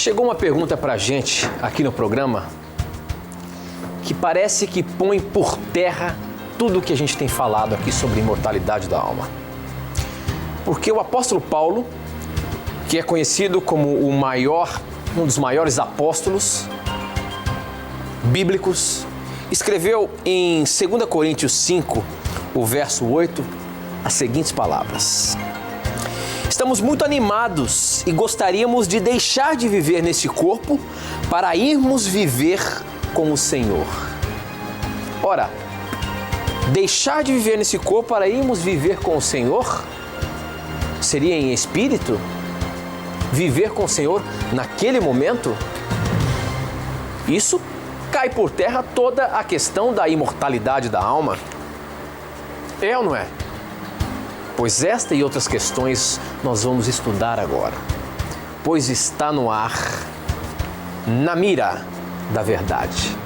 Chegou uma pergunta pra gente aqui no programa que parece que põe por terra tudo o que a gente tem falado aqui sobre imortalidade da alma. Porque o apóstolo Paulo, que é conhecido como um dos maiores apóstolos bíblicos, escreveu em 2 Coríntios 5, o verso 8, as seguintes palavras: estamos muito animados e gostaríamos de deixar de viver neste corpo para irmos viver com o Senhor. Ora, deixar de viver nesse corpo para irmos viver com o Senhor seria em espírito? Viver com o Senhor naquele momento? Isso cai por terra toda a questão da imortalidade da alma. É ou não é? Pois esta e outras questões nós vamos estudar agora, pois está no ar, Na Mira da Verdade.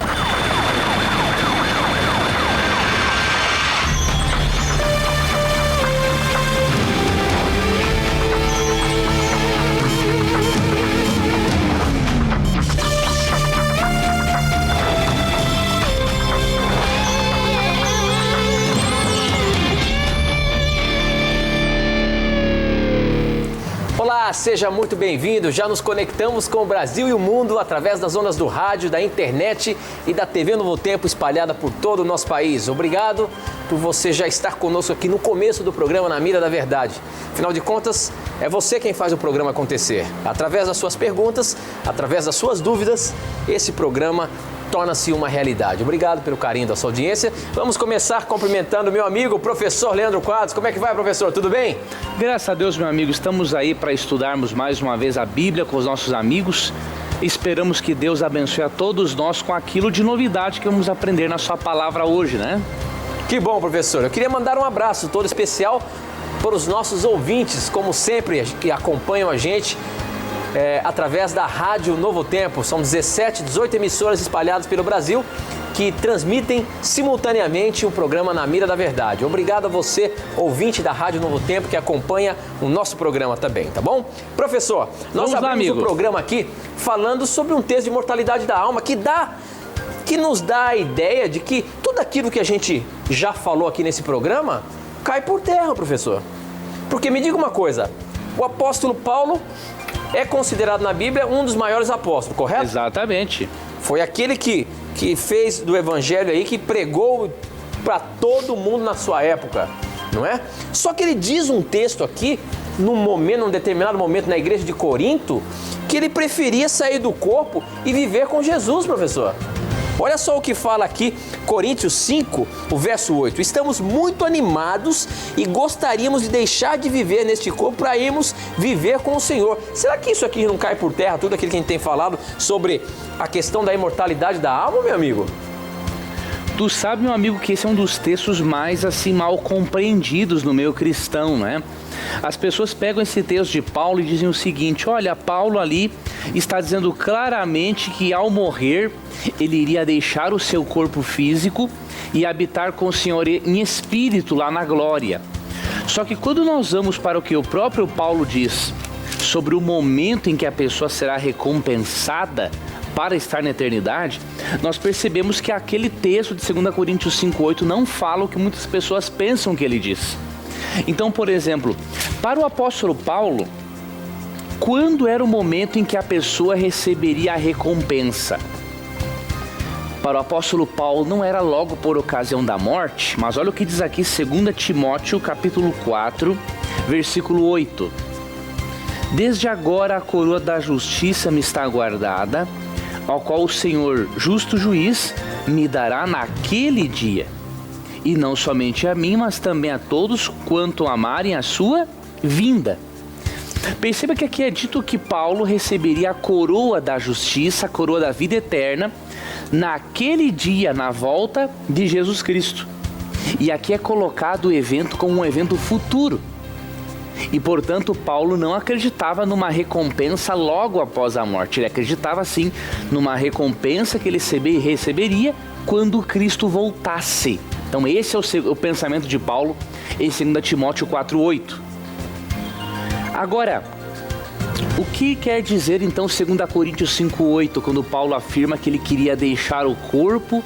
Olá, seja muito bem-vindo. Já nos conectamos com o Brasil e o mundo através das ondas do rádio, da internet e da TV Novo Tempo espalhada por todo o nosso país. Obrigado por você já estar conosco aqui no começo do programa Na Mira da Verdade. Afinal de contas, é você quem faz o programa acontecer. Através das suas perguntas, através das suas dúvidas, esse programa torna-se uma realidade. Obrigado pelo carinho da sua audiência. Vamos começar cumprimentando meu amigo, professor Leandro Quadros. Como é que vai, professor? Tudo bem? Graças a Deus, meu amigo. Estamos aí para estudarmos mais uma vez a Bíblia com os nossos amigos. Esperamos que Deus abençoe a todos nós com aquilo de novidade que vamos aprender na sua palavra hoje, né? Que bom, professor. Eu queria mandar um abraço todo especial para os nossos ouvintes, como sempre, que acompanham a gente através da Rádio Novo Tempo. São 17, 18 emissoras espalhadas pelo Brasil que transmitem simultaneamente o programa Na Mira da Verdade. Obrigado a você, ouvinte da Rádio Novo Tempo, que acompanha o nosso programa também, tá bom? Professor, nós abrimos o programa aqui falando sobre um texto de imortalidade da alma que nos dá a ideia de que tudo aquilo que a gente já falou aqui nesse programa cai por terra, professor. Porque me diga uma coisa, o apóstolo Paulo é considerado na Bíblia um dos maiores apóstolos, correto? Exatamente. Foi aquele que fez do evangelho aí, que pregou para todo mundo na sua época, não é? Só que ele diz um texto aqui, num determinado momento na igreja de Corinto, que ele preferia sair do corpo e viver com Jesus, professor. Olha só o que fala aqui, Coríntios 5, o verso 8. Estamos muito animados e gostaríamos de deixar de viver neste corpo para irmos viver com o Senhor. Será que isso aqui não cai por terra, tudo aquilo que a gente tem falado sobre a questão da imortalidade da alma, meu amigo? Tu sabe, meu amigo, que esse é um dos textos mais assim mal compreendidos no meio cristão, né? As pessoas pegam esse texto de Paulo e dizem o seguinte: olha, Paulo ali está dizendo claramente que ao morrer ele iria deixar o seu corpo físico e habitar com o Senhor em espírito lá na glória. Só que quando nós vamos para o que o próprio Paulo diz sobre o momento em que a pessoa será recompensada para estar na eternidade, nós percebemos que aquele texto de 2 Coríntios 5,8 não fala o que muitas pessoas pensam que ele diz. Então, por exemplo, para o apóstolo Paulo, quando era o momento em que a pessoa receberia a recompensa? Para o apóstolo Paulo não era logo por ocasião da morte, mas olha o que diz aqui 2 Timóteo capítulo 4, versículo 8. Desde agora a coroa da justiça me está guardada, ao qual o Senhor, justo juiz, me dará naquele dia. E não somente a mim, mas também a todos quanto amarem a sua vinda. Perceba que aqui é dito que Paulo receberia a coroa da justiça, a coroa da vida eterna, naquele dia, na volta de Jesus Cristo. E aqui é colocado o evento como um evento futuro. E, portanto, Paulo não acreditava numa recompensa logo após a morte. Ele acreditava, sim, numa recompensa que ele receberia quando Cristo voltasse. Então, esse é o pensamento de Paulo em 2 Timóteo 4,8. Agora, O que quer dizer então 2 Coríntios 5,8, quando Paulo afirma que ele queria deixar o corpo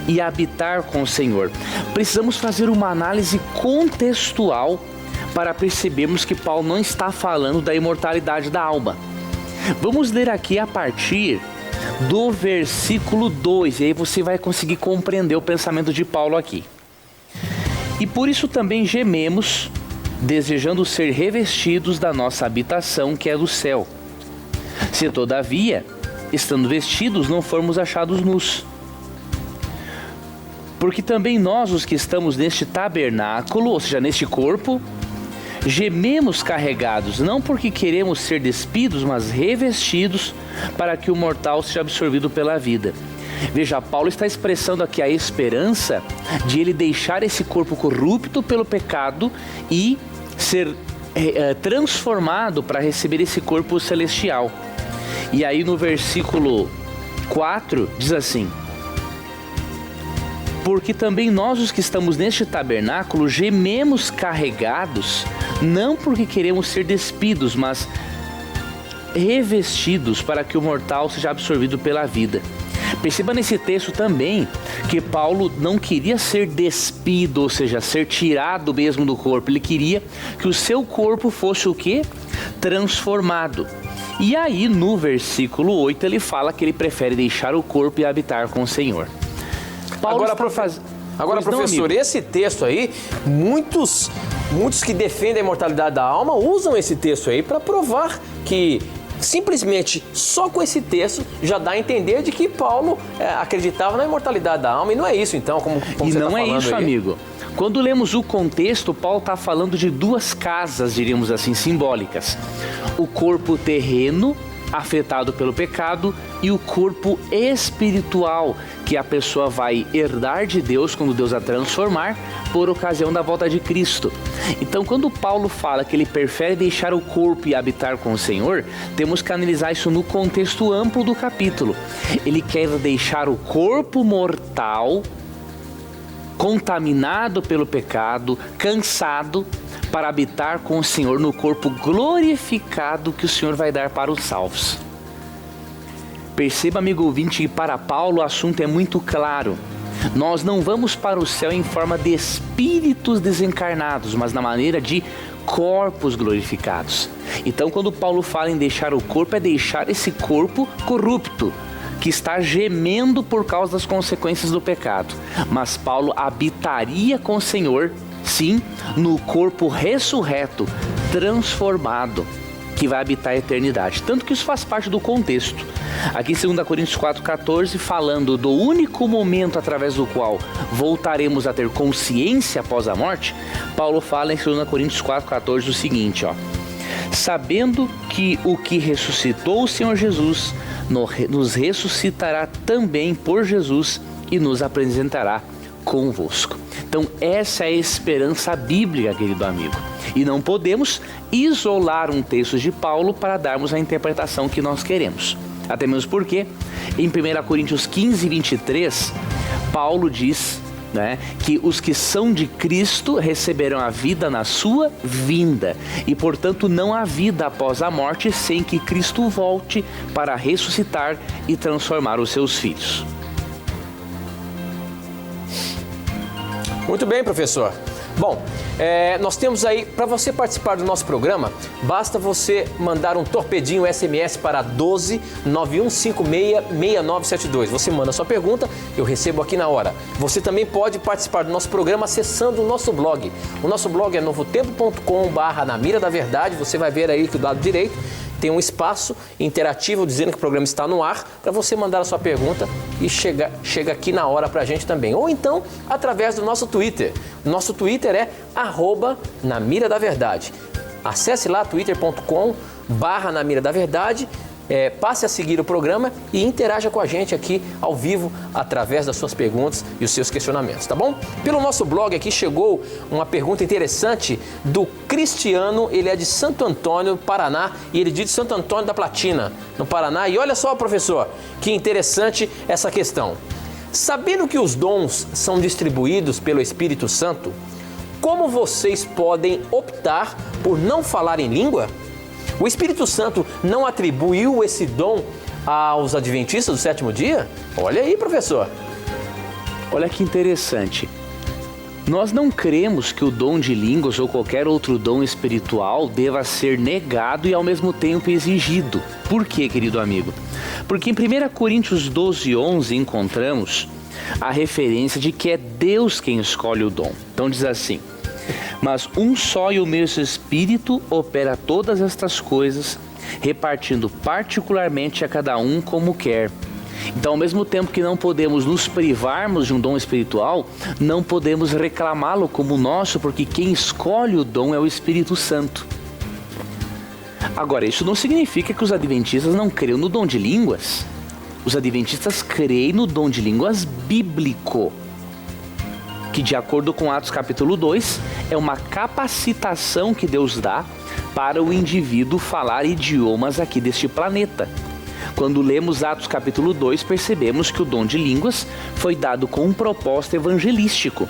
e habitar com o Senhor? Precisamos fazer uma análise contextual para percebermos que Paulo não está falando da imortalidade da alma. Vamos ler aqui a partir do versículo 2, e aí você vai conseguir compreender o pensamento de Paulo aqui. E por isso também gememos, desejando ser revestidos da nossa habitação que é do céu. Se todavia, estando vestidos, não formos achados nus. Porque também nós, os que estamos neste tabernáculo, ou seja, neste corpo, gememos carregados, não porque queremos ser despidos, mas revestidos, para que o mortal seja absorvido pela vida. Veja, Paulo está expressando aqui a esperança de ele deixar esse corpo corrupto pelo pecado e ser transformado para receber esse corpo celestial. E aí no versículo 4 diz assim: porque também nós, os que estamos neste tabernáculo, gememos carregados, não porque queremos ser despidos, mas revestidos, para que o mortal seja absorvido pela vida. Perceba nesse texto também que Paulo não queria ser despido, ou seja, ser tirado mesmo do corpo. Ele queria que o seu corpo fosse o quê? Transformado. E aí no versículo 8 ele fala que ele prefere deixar o corpo e habitar com o Senhor. Paulo Agora, professor, esse texto aí, muitos que defendem a imortalidade da alma usam esse texto aí para provar que simplesmente só com esse texto já dá a entender de que Paulo acreditava na imortalidade da alma, e não é isso então, como você está falando. E não é isso, aí, amigo. Quando lemos o contexto, Paulo está falando de duas casas, diríamos assim, simbólicas. O corpo terreno, afetado pelo pecado, e o corpo espiritual, que a pessoa vai herdar de Deus quando Deus a transformar por ocasião da volta de Cristo. Então, quando Paulo fala que ele prefere deixar o corpo e habitar com o Senhor, temos que analisar isso no contexto amplo do capítulo. Ele quer deixar o corpo mortal, contaminado pelo pecado, cansado, para habitar com o Senhor no corpo glorificado que o Senhor vai dar para os salvos. Perceba, amigo ouvinte, que para Paulo o assunto é muito claro. Nós não vamos para o céu em forma de espíritos desencarnados, mas na maneira de corpos glorificados. Então, quando Paulo fala em deixar o corpo, é deixar esse corpo corrupto, que está gemendo por causa das consequências do pecado. Mas Paulo habitaria com o Senhor, sim, no corpo ressurreto, transformado, que vai habitar a eternidade. Tanto que isso faz parte do contexto. Aqui em 2 Coríntios 4,14, falando do único momento através do qual voltaremos a ter consciência após a morte, Paulo fala em 2 Coríntios 4,14 o seguinte, sabendo que o que ressuscitou o Senhor Jesus nos ressuscitará também por Jesus e nos apresentará convosco. Então essa é a esperança bíblica, querido amigo. E não podemos isolar um texto de Paulo para darmos a interpretação que nós queremos. Até mesmo porque em 1 Coríntios 15, 23, Paulo diz, que os que são de Cristo receberão a vida na sua vinda. E portanto não há vida após a morte sem que Cristo volte para ressuscitar e transformar os seus filhos. Muito bem, professor. Bom, nós temos aí, para você participar do nosso programa, basta você mandar um torpedinho SMS para 12 9156 6972. Você manda a sua pergunta, eu recebo aqui na hora. Você também pode participar do nosso programa acessando o nosso blog. O nosso blog é novotempo.com/namira-da-verdade. Você vai ver aí que do lado direito tem um espaço interativo dizendo que o programa está no ar para você mandar a sua pergunta e chega aqui na hora para a gente também. Ou então, através do nosso Twitter. Nosso Twitter é @namira-da-verdade. Acesse lá twitter.com/namira-da-verdade, passe a seguir o programa e interaja com a gente aqui ao vivo através das suas perguntas e os seus questionamentos, tá bom? Pelo nosso blog aqui chegou uma pergunta interessante do Cristiano, ele é de Santo Antônio, Paraná, e ele diz de Santo Antônio da Platina, no Paraná. E olha só, professor, que interessante essa questão. Sabendo que os dons são distribuídos pelo Espírito Santo, como vocês podem optar por não falar em língua? O Espírito Santo não atribuiu esse dom aos adventistas do sétimo dia? Olha aí, professor. Olha que interessante. Nós não cremos que o dom de línguas ou qualquer outro dom espiritual deva ser negado e ao mesmo tempo exigido. Por quê, querido amigo? Porque em 1 Coríntios 12:11 encontramos a referência de que é Deus quem escolhe o dom. Então diz assim: mas um só e o mesmo Espírito opera todas estas coisas, repartindo particularmente a cada um como quer. Então, ao mesmo tempo que não podemos nos privarmos de um dom espiritual, não podemos reclamá-lo como nosso, porque quem escolhe o dom é o Espírito Santo. Agora, isso não significa que os adventistas não creiam no dom de línguas. Os adventistas creem no dom de línguas bíblico, que, de acordo com Atos capítulo 2, é uma capacitação que Deus dá para o indivíduo falar idiomas aqui deste planeta. Quando lemos Atos capítulo 2, percebemos que o dom de línguas foi dado com um propósito evangelístico: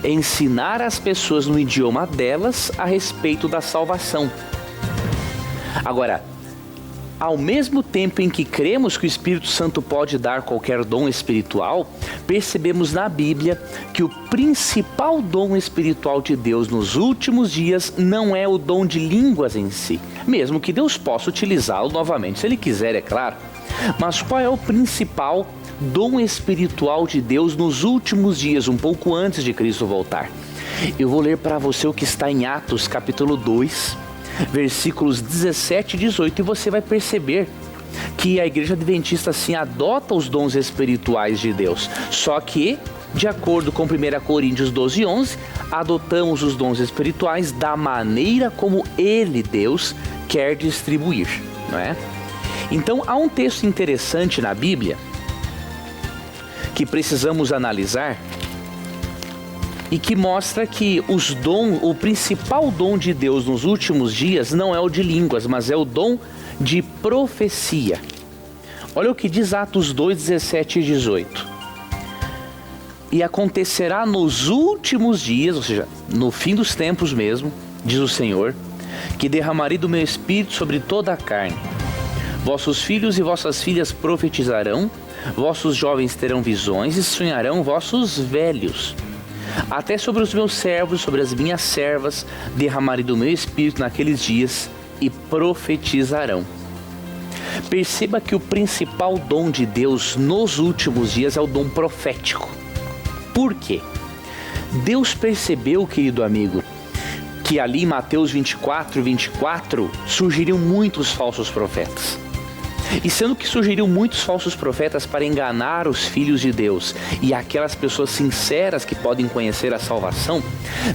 ensinar as pessoas no idioma delas a respeito da salvação. Agora, ao mesmo tempo em que cremos que o Espírito Santo pode dar qualquer dom espiritual, percebemos na Bíblia que o principal dom espiritual de Deus nos últimos dias não é o dom de línguas em si, mesmo que Deus possa utilizá-lo novamente, se Ele quiser, é claro. Mas qual é o principal dom espiritual de Deus nos últimos dias, um pouco antes de Cristo voltar? Eu vou ler para você o que está em Atos capítulo 2, versículos 17 e 18, e você vai perceber que a igreja adventista sim adota os dons espirituais de Deus, só que, de acordo com 1 Coríntios 12:11, adotamos os dons espirituais da maneira como Ele, Deus, quer distribuir, não é? Então, há um texto interessante na Bíblia que precisamos analisar e que mostra que o principal dom de Deus nos últimos dias não é o de línguas, mas é o dom de profecia. Olha o que diz Atos 2, 17 e 18. E acontecerá nos últimos dias, ou seja, no fim dos tempos mesmo, diz o Senhor, que derramarei do meu Espírito sobre toda a carne. Vossos filhos e vossas filhas profetizarão, vossos jovens terão visões e sonharão vossos velhos. Até sobre os meus servos, sobre as minhas servas, derramarei do meu Espírito naqueles dias e profetizarão. Perceba que o principal dom de Deus nos últimos dias é o dom profético. Por quê? Deus percebeu, querido amigo, que ali em Mateus 24 surgiriam muitos falsos profetas. E sendo que surgiriam muitos falsos profetas para enganar os filhos de Deus e aquelas pessoas sinceras que podem conhecer a salvação,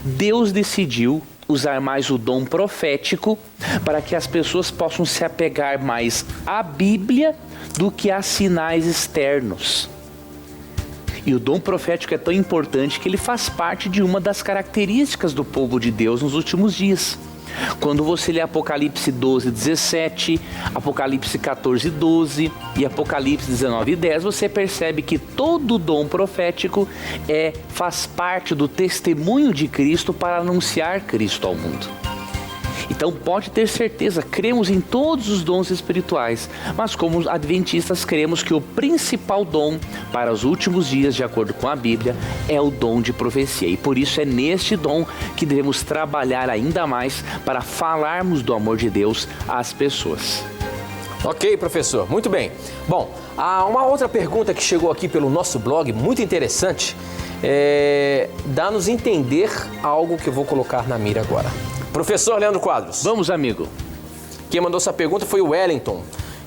Deus decidiu usar mais o dom profético para que as pessoas possam se apegar mais à Bíblia do que a sinais externos. E o dom profético é tão importante que ele faz parte de uma das características do povo de Deus nos últimos dias. Quando você lê Apocalipse 12, 17, Apocalipse 14, 12 e Apocalipse 19, 10, você percebe que todo dom profético faz parte do testemunho de Cristo para anunciar Cristo ao mundo. Então pode ter certeza, cremos em todos os dons espirituais, mas como adventistas cremos que o principal dom para os últimos dias, de acordo com a Bíblia, é o dom de profecia. E por isso é neste dom que devemos trabalhar ainda mais para falarmos do amor de Deus às pessoas. Ok, professor, muito bem. Bom, há uma outra pergunta que chegou aqui pelo nosso blog, muito interessante, dá-nos entender algo que eu vou colocar na mira agora. Professor Leandro Quadros. Vamos, amigo. Quem mandou essa pergunta foi o Wellington.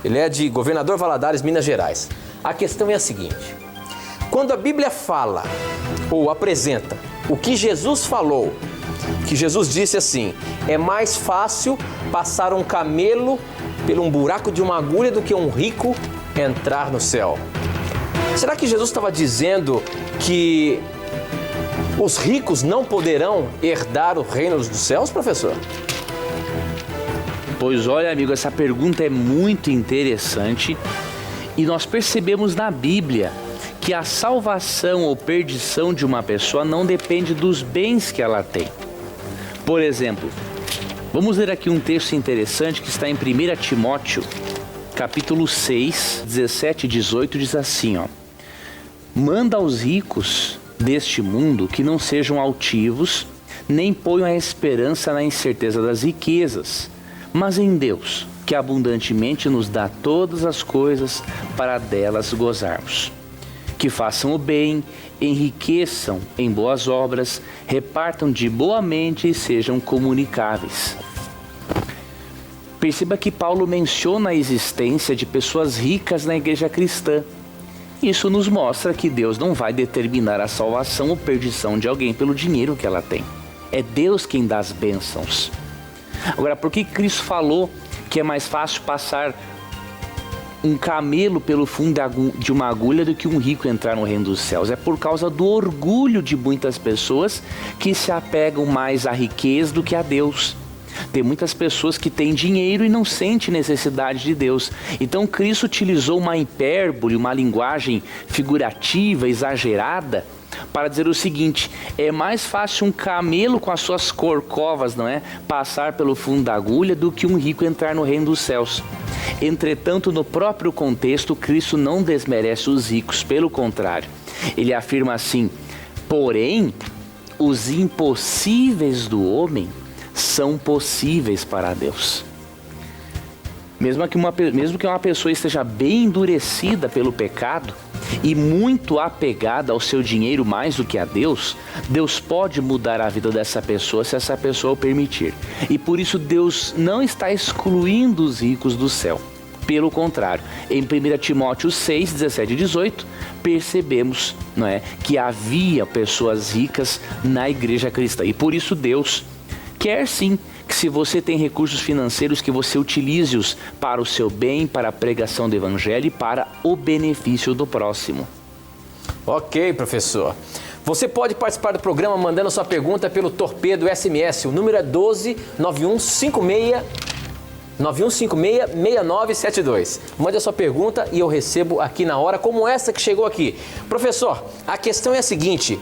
Ele é de Governador Valadares, Minas Gerais. A questão é a seguinte: quando a Bíblia fala ou apresenta o que Jesus falou, que Jesus disse assim: é mais fácil passar um camelo por um buraco de uma agulha do que um rico entrar no céu. Será que Jesus estava dizendo que os ricos não poderão herdar o reino dos céus, professor? Pois olha, amigo, essa pergunta é muito interessante e nós percebemos na Bíblia que a salvação ou perdição de uma pessoa não depende dos bens que ela tem. Por exemplo, Vamos ler aqui um texto interessante que está em 1 Timóteo, capítulo 6, 17 e 18, diz assim, ó: manda aos ricos deste mundo que não sejam altivos, nem ponham a esperança na incerteza das riquezas, mas em Deus, que abundantemente nos dá todas as coisas para delas gozarmos. Que façam o bem, enriqueçam em boas obras, repartam de boa mente e sejam comunicáveis. Perceba que Paulo menciona a existência de pessoas ricas na igreja cristã. Isso nos mostra que Deus não vai determinar a salvação ou perdição de alguém pelo dinheiro que ela tem. É Deus quem dá as bênçãos. Agora, por que Cristo falou que é mais fácil passar um camelo pelo fundo de uma agulha do que um rico entrar no reino dos céus? É por causa do orgulho de muitas pessoas que se apegam mais à riqueza do que a Deus. Tem muitas pessoas que têm dinheiro e não sentem necessidade de Deus. Então Cristo utilizou uma hipérbole, uma linguagem figurativa, exagerada, para dizer o seguinte: é mais fácil um camelo com as suas corcovas, não é, passar pelo fundo da agulha do que um rico entrar no reino dos céus. Entretanto, no próprio contexto, Cristo não desmerece os ricos, pelo contrário. Ele afirma assim: porém, os impossíveis do homem são possíveis para Deus. Mesmo que uma pessoa esteja bem endurecida pelo pecado e muito apegada ao seu dinheiro mais do que a Deus, Deus pode mudar a vida dessa pessoa se essa pessoa o permitir. E por isso Deus não está excluindo os ricos do céu. Pelo contrário, em 1 Timóteo 6, 17 e 18, percebemos, não é, que havia pessoas ricas na igreja cristã. E por isso Deus quer sim que, se você tem recursos financeiros, que você utilize-os para o seu bem, para a pregação do evangelho e para o benefício do próximo. Ok, professor. Você pode participar do programa mandando sua pergunta pelo Torpedo SMS. O número é 12 9156-6972. Mande a sua pergunta e eu recebo aqui na hora, como essa que chegou aqui. Professor, a questão é a seguinte: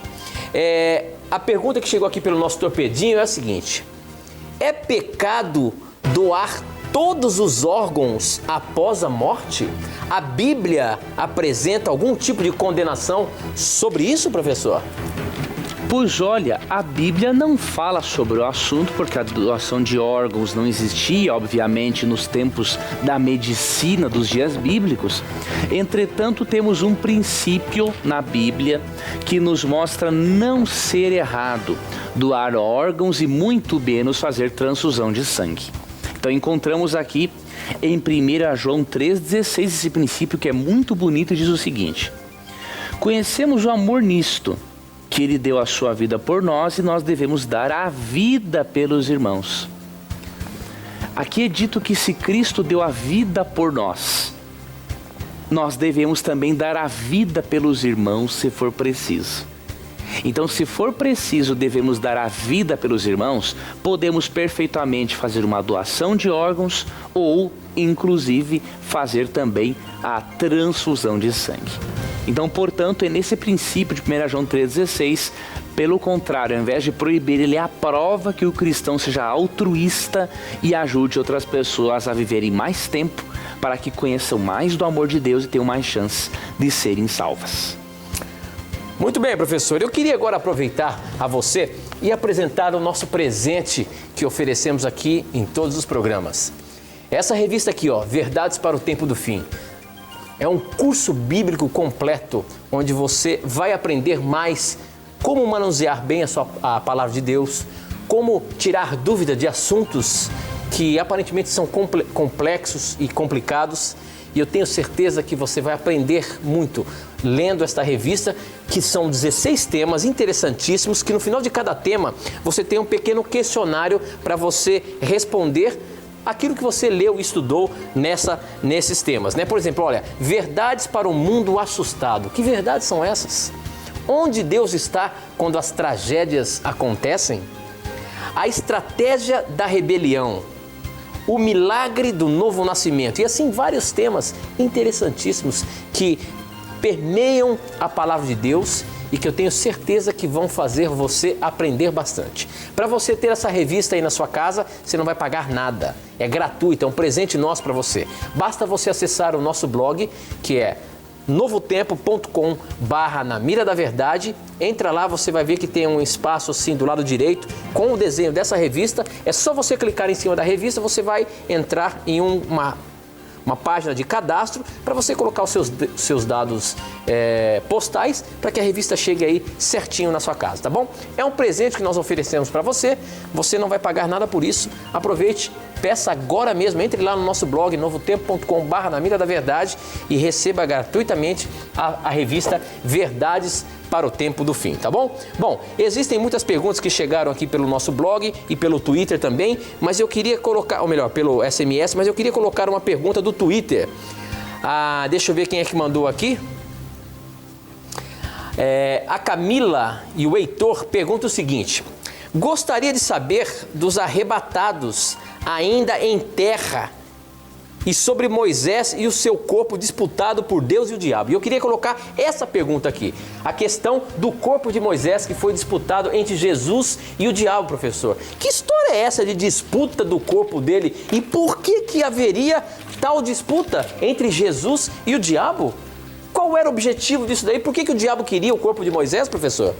a pergunta que chegou aqui pelo nosso torpedinho é a seguinte: é pecado doar todos os órgãos após a morte? A Bíblia apresenta algum tipo de condenação sobre isso, professor? Pois olha, a Bíblia não fala sobre o assunto, porque a doação de órgãos não existia, obviamente, nos tempos da medicina dos dias bíblicos. Entretanto, temos um princípio na Bíblia que nos mostra não ser errado doar órgãos e muito menos fazer transfusão de sangue. Então encontramos aqui em 1 João 3,16 esse princípio que é muito bonito e diz o seguinte: conhecemos o amor nisto, que Ele deu a sua vida por nós e nós devemos dar a vida pelos irmãos. Aqui é dito que se Cristo deu a vida por nós, nós devemos também dar a vida pelos irmãos se for preciso. Então, se for preciso, devemos dar a vida pelos irmãos, podemos perfeitamente fazer uma doação de órgãos ou, inclusive, fazer também a transfusão de sangue. Então, portanto, é nesse princípio de 1 João 3,16, pelo contrário, ao invés de proibir, ele aprova que o cristão seja altruísta e ajude outras pessoas a viverem mais tempo para que conheçam mais do amor de Deus e tenham mais chance de serem salvas. Muito bem, professor. Eu queria agora aproveitar a você e apresentar o nosso presente que oferecemos aqui em todos os programas. Essa revista aqui, ó, Verdades para o Tempo do Fim. É um curso bíblico completo, onde você vai aprender mais como manusear bem a palavra de Deus, como tirar dúvida de assuntos que aparentemente são complexos e complicados. E eu tenho certeza que você vai aprender muito lendo esta revista, que são 16 temas interessantíssimos, que no final de cada tema você tem um pequeno questionário para você responder aquilo que você leu e estudou nesses temas, né? Por exemplo, olha, verdades para um mundo assustado. Que verdades são essas? Onde Deus está quando as tragédias acontecem? A estratégia da rebelião. O milagre do novo nascimento. E assim vários temas interessantíssimos que permeiam a palavra de Deus e que eu tenho certeza que vão fazer você aprender bastante. Para você ter essa revista aí na sua casa, você não vai pagar nada. É gratuito, é um presente nosso para você. Basta você acessar o nosso blog, que é novotempo.com/Na Mira da Verdade. Entra lá, você vai ver que tem um espaço assim do lado direito com o desenho dessa revista. É só você clicar em cima da revista, você vai entrar em uma página de cadastro para você colocar os seus dados postais para que a revista chegue aí certinho na sua casa, tá bom? É um presente que nós oferecemos para você, você não vai pagar nada por isso. Aproveite, peça agora mesmo, entre lá no nosso blog novotempo.com/Na Mira da Verdade e receba gratuitamente a revista Verdades para o Tempo do Fim, tá bom? Bom, existem muitas perguntas que chegaram aqui pelo nosso blog e pelo Twitter também, mas eu queria colocar, ou melhor, pelo SMS, mas eu queria colocar uma pergunta do Twitter. Deixa eu ver quem é que mandou aqui. A Camila e o Heitor perguntam o seguinte: gostaria de saber dos arrebatados ainda em terra e sobre Moisés e o seu corpo disputado por Deus e o diabo. E eu queria colocar essa pergunta aqui, a questão do corpo de Moisés que foi disputado entre Jesus e o diabo, professor. Que história é essa de disputa do corpo dele e por que haveria tal disputa entre Jesus e o diabo? Qual era o objetivo disso daí? Por que o diabo queria o corpo de Moisés, professor?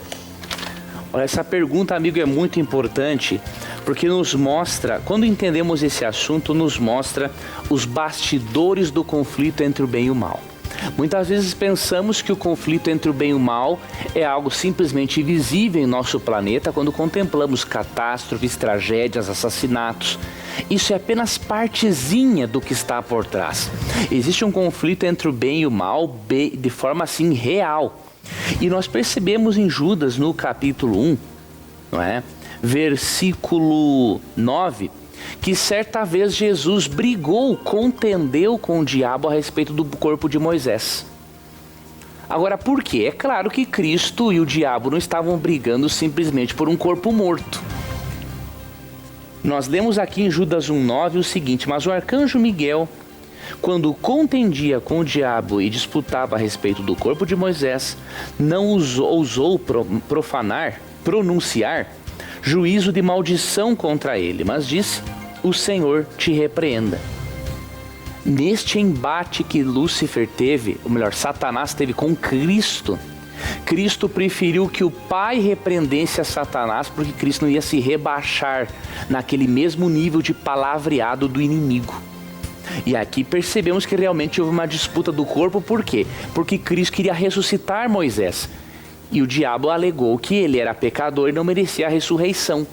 Olha, essa pergunta, amigo, é muito importante porque nos mostra, quando entendemos esse assunto, nos mostra os bastidores do conflito entre o bem e o mal. Muitas vezes pensamos que o conflito entre o bem e o mal é algo simplesmente visível em nosso planeta quando contemplamos catástrofes, tragédias, assassinatos. Isso é apenas partezinha do que está por trás. Existe um conflito entre o bem e o mal de forma assim real. E nós percebemos em Judas no capítulo 1, não é? Versículo 9, que certa vez Jesus contendeu com o diabo a respeito do corpo de Moisés. Agora, por quê? É claro que Cristo e o diabo não estavam brigando simplesmente por um corpo morto. Nós lemos aqui em Judas 1,9 o seguinte: mas o arcanjo Miguel, quando contendia com o diabo e disputava a respeito do corpo de Moisés, não ousou pronunciar juízo de maldição contra ele, mas disse: o Senhor te repreenda. Neste embate que Lúcifer teve, ou melhor, Satanás teve com Cristo, Cristo preferiu que o Pai repreendesse a Satanás, porque Cristo não ia se rebaixar naquele mesmo nível de palavreado do inimigo. E aqui percebemos que realmente houve uma disputa do corpo. Por quê? Porque Cristo queria ressuscitar Moisés. E o diabo alegou que ele era pecador e não merecia a ressurreição.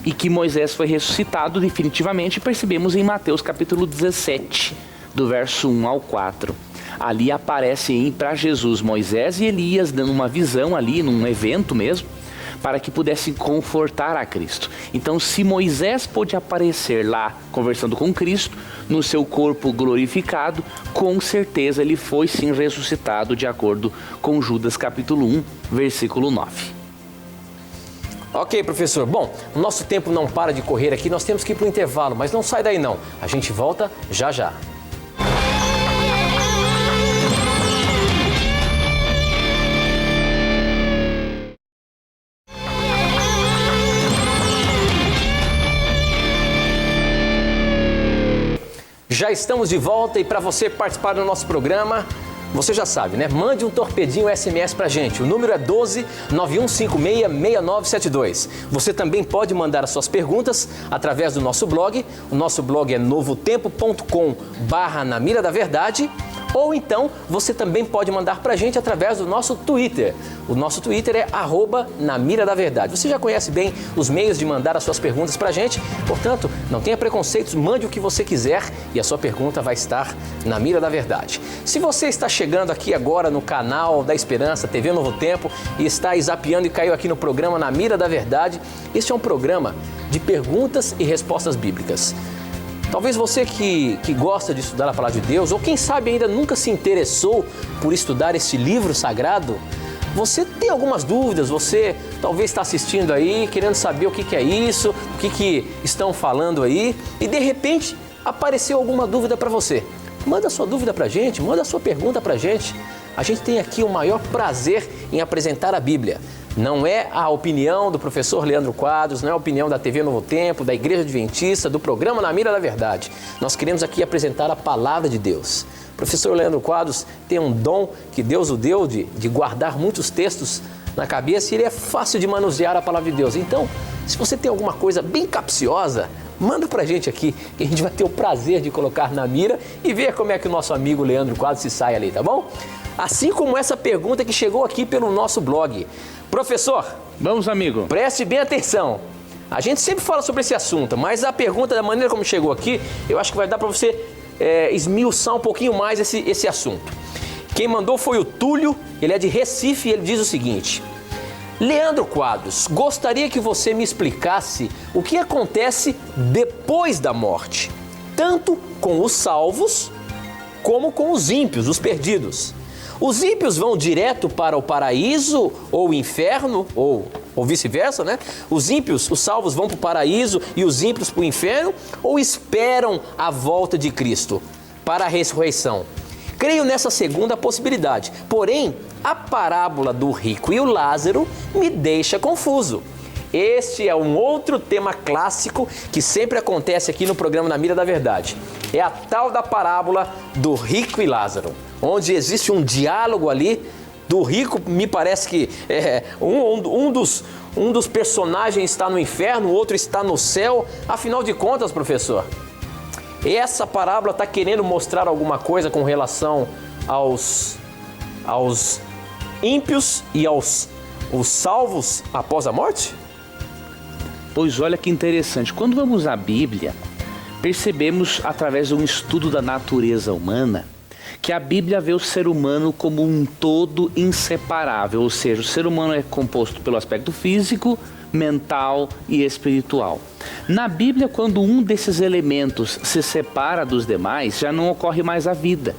E que Moisés foi ressuscitado definitivamente, percebemos em Mateus capítulo 17, do verso 1 ao 4. Ali aparecem para Jesus Moisés e Elias dando uma visão ali, num evento mesmo, para que pudessem confortar a Cristo. Então, se Moisés pôde aparecer lá conversando com Cristo, no seu corpo glorificado, com certeza ele foi sim ressuscitado, de acordo com Judas capítulo 1, versículo 9. Ok, professor. Bom, o nosso tempo não para de correr aqui, nós temos que ir para o intervalo, mas não sai daí não. A gente volta já já. Já estamos de volta e para você participar do nosso programa, você já sabe, né? Mande um torpedinho SMS pra gente. O número é 12 9156 6972. Você também pode mandar as suas perguntas através do nosso blog. O nosso blog é novotempo.com/Na Mira da Verdade. Ou então, você também pode mandar pra gente através do nosso Twitter. O nosso Twitter é @Na Mira da Verdade. Você já conhece bem os meios de mandar as suas perguntas pra gente, portanto, não tenha preconceitos, mande o que você quiser e a sua pergunta vai estar na Mira da Verdade. Se você está chegando aqui agora no canal da Esperança, TV Novo Tempo, e está zapeando e caiu aqui no programa Na Mira da Verdade, este é um programa de perguntas e respostas bíblicas. Talvez você que gosta de estudar a Palavra de Deus, ou quem sabe ainda nunca se interessou por estudar esse livro sagrado, você tem algumas dúvidas, você talvez está assistindo aí, querendo saber o que é isso, o que estão falando aí, e de repente apareceu alguma dúvida para você. Manda a sua dúvida para a gente, manda a sua pergunta para a gente. a gente tem aqui o maior prazer em apresentar a Bíblia. Não é a opinião do professor Leandro Quadros, não é a opinião da TV Novo Tempo, da Igreja Adventista, do programa Na Mira da Verdade. Nós queremos aqui apresentar a palavra de Deus. O professor Leandro Quadros tem um dom que Deus o deu de guardar muitos textos na cabeça e ele é fácil de manusear a palavra de Deus. Então, se você tem alguma coisa bem capciosa, manda pra gente aqui, que a gente vai ter o prazer de colocar na mira e ver como é que o nosso amigo Leandro Quadros se sai ali, tá bom? Assim como essa pergunta que chegou aqui pelo nosso blog. Professor, vamos, amigo. Preste bem atenção. A gente sempre fala sobre esse assunto, mas a pergunta, da maneira como chegou aqui, eu acho que vai dar para você esmiuçar um pouquinho mais esse assunto. Quem mandou foi o Túlio, ele é de Recife e ele diz o seguinte: Leandro Quadros, gostaria que você me explicasse o que acontece depois da morte, tanto com os salvos como com os ímpios, os perdidos. Os ímpios vão direto para o paraíso ou o inferno, ou vice-versa, né? Os ímpios, os salvos vão para o paraíso e os ímpios para o inferno, ou esperam a volta de Cristo para a ressurreição? Creio nessa segunda possibilidade, porém, a parábola do rico e o Lázaro me deixa confuso. Este é um outro tema clássico que sempre acontece aqui no programa Na Mira da Verdade. É a tal da parábola do rico e Lázaro, onde existe um diálogo ali do rico. Me parece que um dos personagens está no inferno, o outro está no céu. Afinal de contas, professor, essa parábola está querendo mostrar alguma coisa com relação aos ímpios e aos salvos após a morte? Pois olha que interessante, quando vamos à Bíblia, percebemos através de um estudo da natureza humana, que a Bíblia vê o ser humano como um todo inseparável, ou seja, o ser humano é composto pelo aspecto físico, mental e espiritual. Na Bíblia, quando um desses elementos se separa dos demais, já não ocorre mais a vida.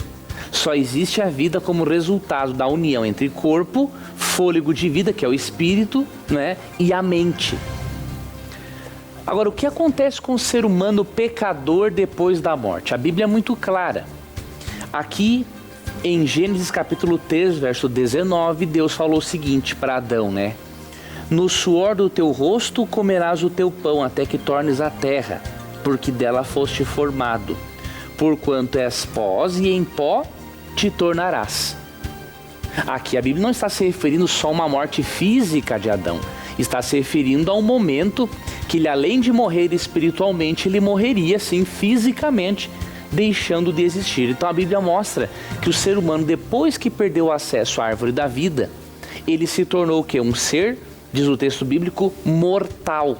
Só existe a vida como resultado da união entre corpo, fôlego de vida, que é o espírito, né, e a mente. Agora, o que acontece com o ser humano pecador depois da morte? A Bíblia é muito clara. Aqui, em Gênesis capítulo 3, verso 19, Deus falou o seguinte para Adão, né? No suor do teu rosto comerás o teu pão até que tornes a terra, porque dela foste formado. Porquanto és pó e em pó te tornarás. Aqui a Bíblia não está se referindo só a uma morte física de Adão. Está se referindo a um momento que ele, além de morrer espiritualmente, ele morreria sim fisicamente, deixando de existir. Então a Bíblia mostra que o ser humano, depois que perdeu o acesso à árvore da vida, ele se tornou o quê? Um ser, diz o texto bíblico, mortal.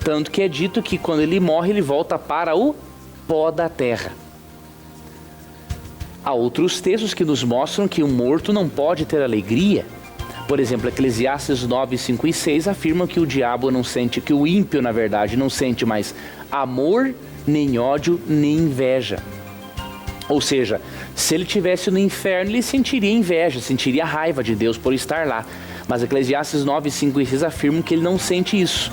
Tanto que é dito que quando ele morre, ele volta para o pó da terra. Há outros textos que nos mostram que o morto não pode ter alegria. Por exemplo, Eclesiastes 9, 5 e 6 afirmam que o diabo não sente, que o ímpio, na verdade, não sente mais amor, nem ódio, nem inveja. Ou seja, se ele estivesse no inferno, ele sentiria inveja, sentiria raiva de Deus por estar lá. Mas Eclesiastes 9, 5 e 6 afirmam que ele não sente isso.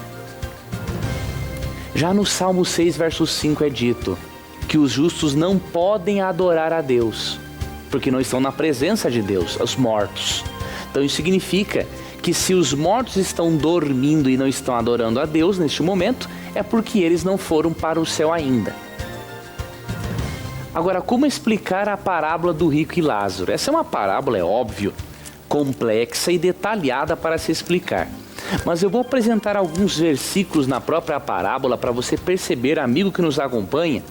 Já no Salmo 6, verso 5 é dito que os justos não podem adorar a Deus, porque não estão na presença de Deus, os mortos. Então isso significa que se os mortos estão dormindo e não estão adorando a Deus neste momento, é porque eles não foram para o céu ainda. Agora, como explicar a parábola do rico e Lázaro? Essa é uma parábola, é óbvio, complexa e detalhada para se explicar. Mas eu vou apresentar alguns versículos na própria parábola para você perceber, amigo que nos acompanha,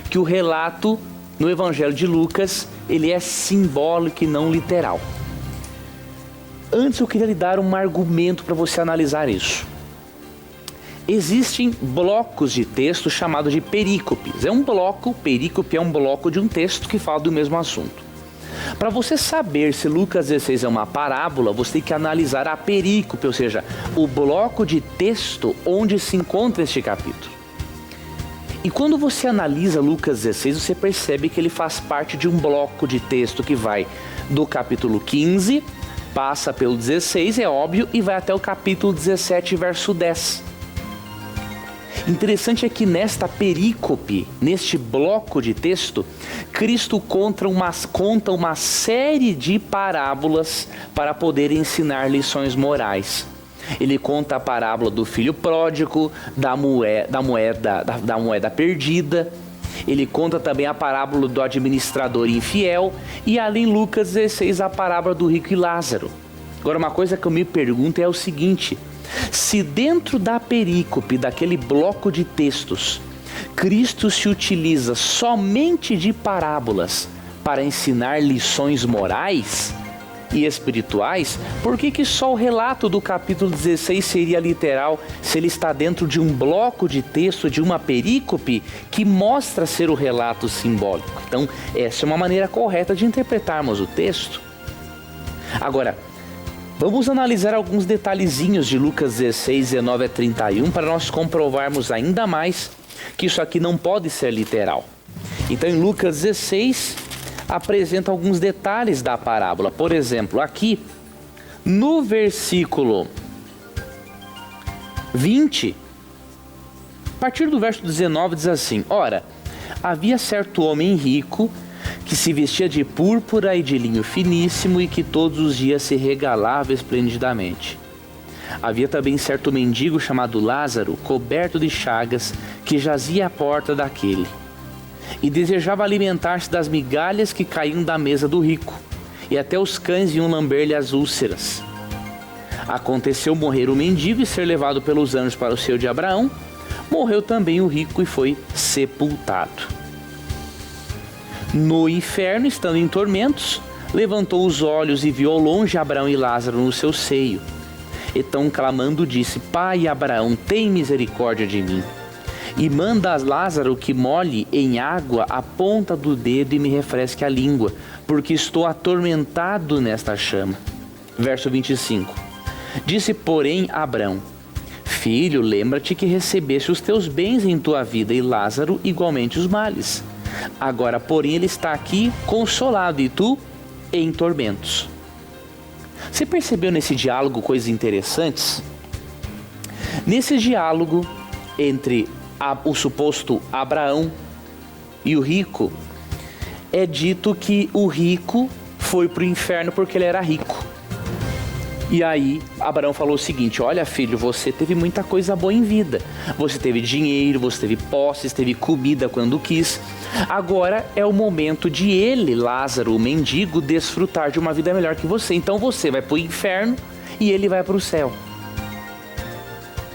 que o relato no Evangelho de Lucas, ele é simbólico e não literal. Antes eu queria lhe dar um argumento para você analisar isso. Existem blocos de texto chamados de perícopes. Perícope é um bloco de um texto que fala do mesmo assunto. Para você saber se Lucas 16 é uma parábola, você tem que analisar a perícope, ou seja, o bloco de texto onde se encontra este capítulo. E quando você analisa Lucas 16, você percebe que ele faz parte de um bloco de texto que vai do capítulo 15, passa pelo 16, é óbvio, e vai até o capítulo 17, verso 10. Interessante é que nesta perícope, neste bloco de texto, Cristo conta uma série de parábolas para poder ensinar lições morais. Ele conta a parábola do filho pródigo, da moeda perdida. Ele conta também a parábola do administrador infiel e ali em Lucas 16 a parábola do rico e Lázaro. Agora, uma coisa que eu me pergunto é o seguinte: se dentro da perícope, daquele bloco de textos, Cristo se utiliza somente de parábolas para ensinar lições morais e espirituais, por que só o relato do capítulo 16 seria literal se ele está dentro de um bloco de texto, de uma perícope que mostra ser o relato simbólico? Então, essa é uma maneira correta de interpretarmos o texto. Agora, vamos analisar alguns detalhezinhos de Lucas 16, 19 a 31 para nós comprovarmos ainda mais que isso aqui não pode ser literal. Então, em Lucas 16, apresenta alguns detalhes da parábola. Por exemplo, aqui no versículo 20, a partir do verso 19 diz assim: Ora, havia certo homem rico que se vestia de púrpura e de linho finíssimo e que todos os dias se regalava esplendidamente. Havia também certo mendigo chamado Lázaro, coberto de chagas, que jazia à porta daquele e desejava alimentar-se das migalhas que caíam da mesa do rico, e até os cães iam lamber-lhe as úlceras. Aconteceu morrer o mendigo e ser levado pelos anjos para o seio de Abraão. Morreu também o rico e foi sepultado. No inferno, estando em tormentos, levantou os olhos e viu ao longe Abraão e Lázaro no seu seio. Então, clamando, disse: Pai Abraão, tem misericórdia de mim, e manda a Lázaro que molhe em água a ponta do dedo e me refresque a língua, porque estou atormentado nesta chama. Verso 25. Disse, porém, Abraão: Filho, lembra-te que recebeste os teus bens em tua vida, e Lázaro igualmente os males. Agora, porém, ele está aqui consolado, e tu em tormentos. Você percebeu nesse diálogo coisas interessantes? Nesse diálogo entre o suposto Abraão e o rico, é dito que o rico foi para o inferno porque ele era rico. E aí Abraão falou o seguinte: olha, filho, você teve muita coisa boa em vida. Você teve dinheiro, você teve posses, teve comida quando quis. Agora é o momento de ele, Lázaro, o mendigo, desfrutar de uma vida melhor que você. Então você vai para o inferno e ele vai para o céu.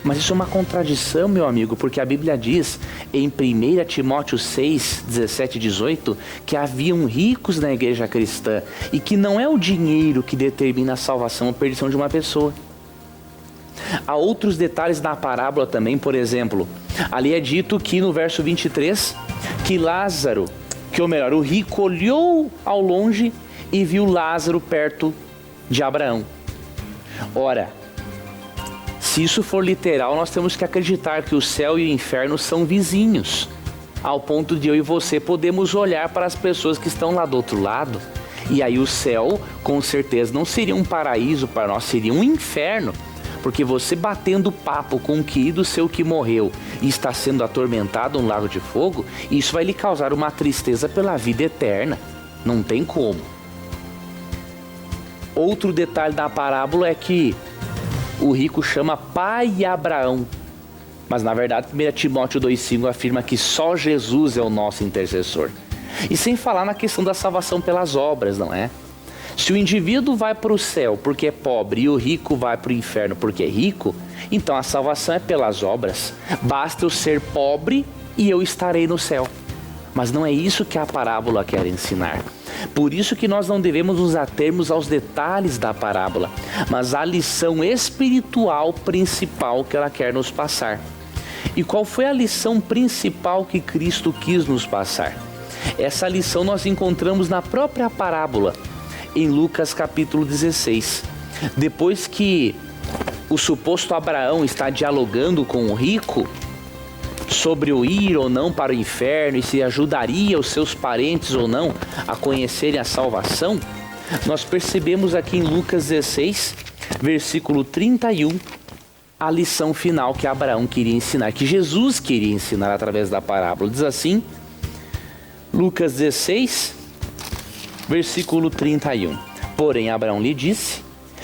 Mas isso é uma contradição, meu amigo, porque a Bíblia diz em 1 Timóteo 6, 17 e 18, que haviam ricos na igreja cristã e que não é o dinheiro que determina a salvação ou perdição de uma pessoa. Há outros detalhes na parábola também, por exemplo, ali é dito que no verso 23, que o rico olhou ao longe e viu Lázaro perto de Abraão. Ora, se isso for literal, nós temos que acreditar que o céu e o inferno são vizinhos, ao ponto de eu e você podemos olhar para as pessoas que estão lá do outro lado. E aí o céu, com certeza, não seria um paraíso para nós, seria um inferno, porque você batendo papo com um querido seu que morreu e está sendo atormentado num lago de fogo, isso vai lhe causar uma tristeza pela vida eterna. Não tem como. Outro detalhe da parábola é que o rico chama pai Abraão, mas na verdade 1 Timóteo 2,5 afirma que só Jesus é o nosso intercessor. E sem falar na questão da salvação pelas obras, não é? Se o indivíduo vai para o céu porque é pobre e o rico vai para o inferno porque é rico, então a salvação é pelas obras. Basta eu ser pobre e eu estarei no céu. Mas não é isso que a parábola quer ensinar. Por isso que nós não devemos nos atermos aos detalhes da parábola, mas à lição espiritual principal que ela quer nos passar. E qual foi a lição principal que Cristo quis nos passar? Essa lição nós encontramos na própria parábola, em Lucas capítulo 16. Depois que o suposto Abraão está dialogando com o rico sobre o ir ou não para o inferno e se ajudaria os seus parentes ou não a conhecerem a salvação, nós percebemos aqui em Lucas 16, versículo 31, a lição final que Abraão queria ensinar, que Jesus queria ensinar através da parábola. Diz assim, Lucas 16, versículo 31. Porém, Abraão lhe disse,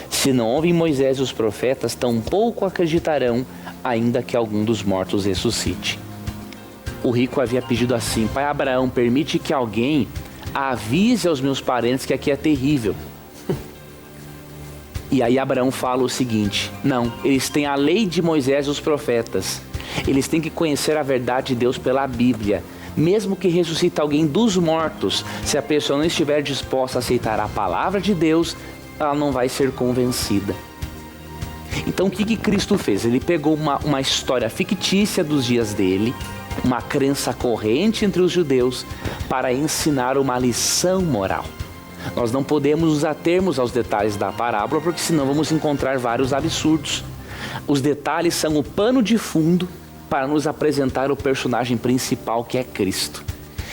se não ouvem Moisés e os profetas, tampouco acreditarão, ainda que algum dos mortos ressuscite. O rico havia pedido assim, pai Abraão, permite que alguém avise aos meus parentes que aqui é terrível. E aí Abraão fala o seguinte, não, eles têm a lei de Moisés e os profetas. Eles têm que conhecer a verdade de Deus pela Bíblia. Mesmo que ressuscite alguém dos mortos, se a pessoa não estiver disposta a aceitar a palavra de Deus, ela não vai ser convencida. Então o que Cristo fez? Ele pegou uma história fictícia dos dias dele, uma crença corrente entre os judeus, para ensinar uma lição moral. Nós não podemos nos atermos aos detalhes da parábola, porque senão vamos encontrar vários absurdos. Os detalhes são o pano de fundo para nos apresentar o personagem principal, que é Cristo.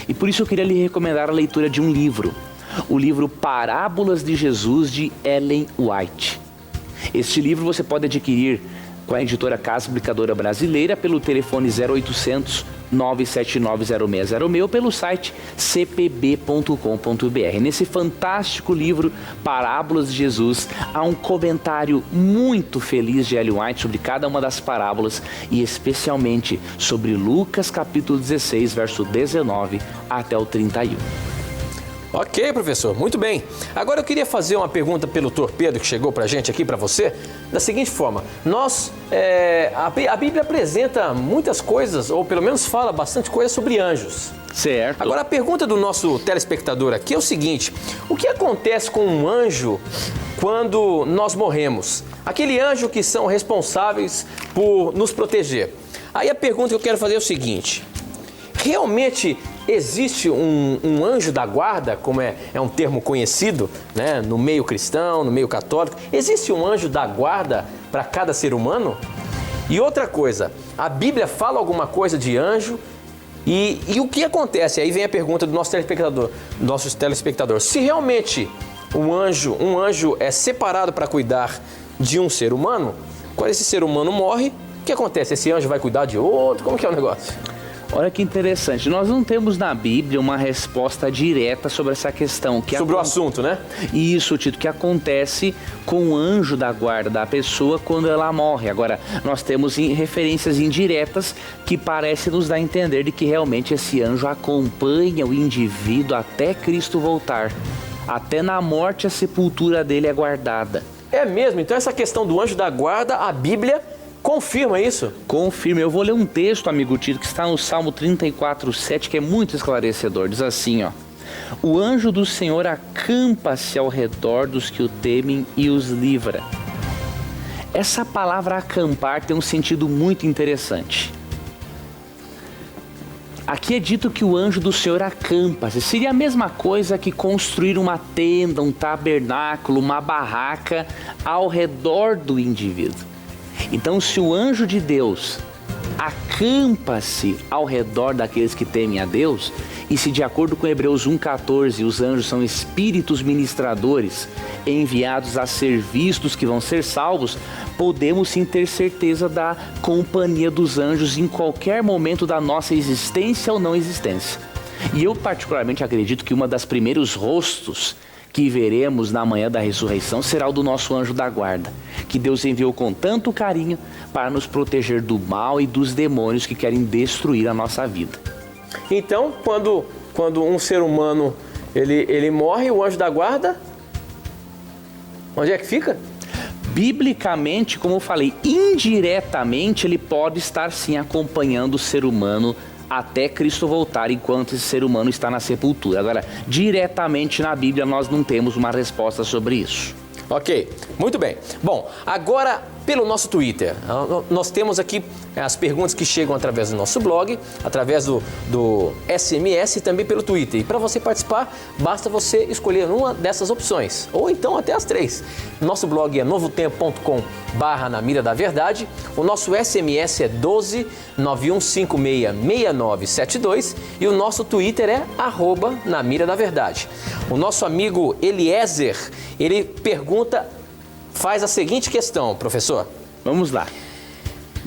E por isso eu queria lhe recomendar a leitura de um livro, o livro Parábolas de Jesus, de Ellen White. Este livro você pode adquirir com a editora Casa Publicadora Brasileira pelo telefone 0800 9790606 ou pelo site cpb.com.br. Nesse fantástico livro Parábolas de Jesus, há um comentário muito feliz de Ellen White sobre cada uma das parábolas e especialmente sobre Lucas capítulo 16, verso 19 até o 31. Ok, professor, muito bem. Agora eu queria fazer uma pergunta pelo torpedo que chegou pra gente aqui, pra você, da seguinte forma. A Bíblia apresenta muitas coisas, ou pelo menos fala bastante coisa sobre anjos. Certo. Agora a pergunta do nosso telespectador aqui é o seguinte, o que acontece com um anjo quando nós morremos? Aquele anjo que são responsáveis por nos proteger. Aí a pergunta que eu quero fazer é o seguinte, realmente existe um anjo da guarda, como é um termo conhecido, né, no meio cristão, no meio católico? Existe um anjo da guarda para cada ser humano? E outra coisa, a Bíblia fala alguma coisa de anjo? E o que acontece? Aí vem a pergunta do nosso telespectador. Se realmente um anjo é separado para cuidar de um ser humano, quando esse ser humano morre, o que acontece? Esse anjo vai cuidar de outro? Como que é o negócio? Olha que interessante, nós não temos na Bíblia uma resposta direta sobre essa questão. Sobre o assunto, né? Isso, Tito, que acontece com o anjo da guarda da pessoa quando ela morre. Agora, nós temos referências indiretas que parecem nos dar a entender de que realmente esse anjo acompanha o indivíduo até Cristo voltar. Até na morte a sepultura dele é guardada. É mesmo? Então essa questão do anjo da guarda, a Bíblia confirma isso? Confirma. Eu vou ler um texto, amigo Tito, que está no Salmo 34:7, que é muito esclarecedor. Diz assim, ó. O anjo do Senhor acampa-se ao redor dos que o temem e os livra. Essa palavra acampar tem um sentido muito interessante. Aqui é dito que o anjo do Senhor acampa-se. Seria a mesma coisa que construir uma tenda, um tabernáculo, uma barraca ao redor do indivíduo. Então, se o anjo de Deus acampa-se ao redor daqueles que temem a Deus, e se de acordo com Hebreus 1,14, os anjos são espíritos ministradores enviados a serviço dos que vão ser salvos, podemos sim ter certeza da companhia dos anjos em qualquer momento da nossa existência ou não existência. E eu particularmente acredito que uma das primeiros rostos que veremos na manhã da ressurreição será o do nosso anjo da guarda, que Deus enviou com tanto carinho para nos proteger do mal e dos demônios que querem destruir a nossa vida. Então, quando um ser humano ele morre, o anjo da guarda, onde é que fica? Biblicamente, como eu falei, indiretamente ele pode estar sim acompanhando o ser humano até Cristo voltar, enquanto esse ser humano está na sepultura. Agora, diretamente na Bíblia nós não temos uma resposta sobre isso. Ok, muito bem. Bom, agora pelo nosso Twitter, nós temos aqui as perguntas que chegam através do nosso blog, através do SMS e também pelo Twitter. E para você participar, basta você escolher uma dessas opções, ou então até as três. Nosso blog é novotempo.com/na mira da verdade. O nosso SMS é 12 91566972 e o nosso Twitter é @na mira da verdade. O nosso amigo Eliezer, ele faz a seguinte questão, professor. Vamos lá.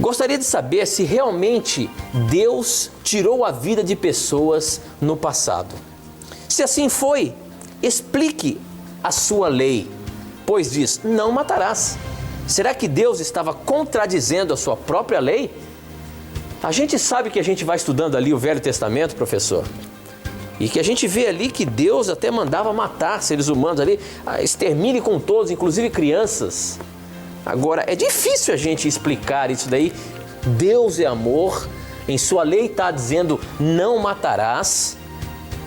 Gostaria de saber se realmente Deus tirou a vida de pessoas no passado. Se assim foi, explique a sua lei, pois diz, não matarás. Será que Deus estava contradizendo a sua própria lei? A gente sabe que a gente vai estudando ali o Velho Testamento, professor, e que a gente vê ali que Deus até mandava matar seres humanos ali, extermine com todos, inclusive crianças. Agora, é difícil a gente explicar isso daí. Deus é amor, em sua lei está dizendo não matarás.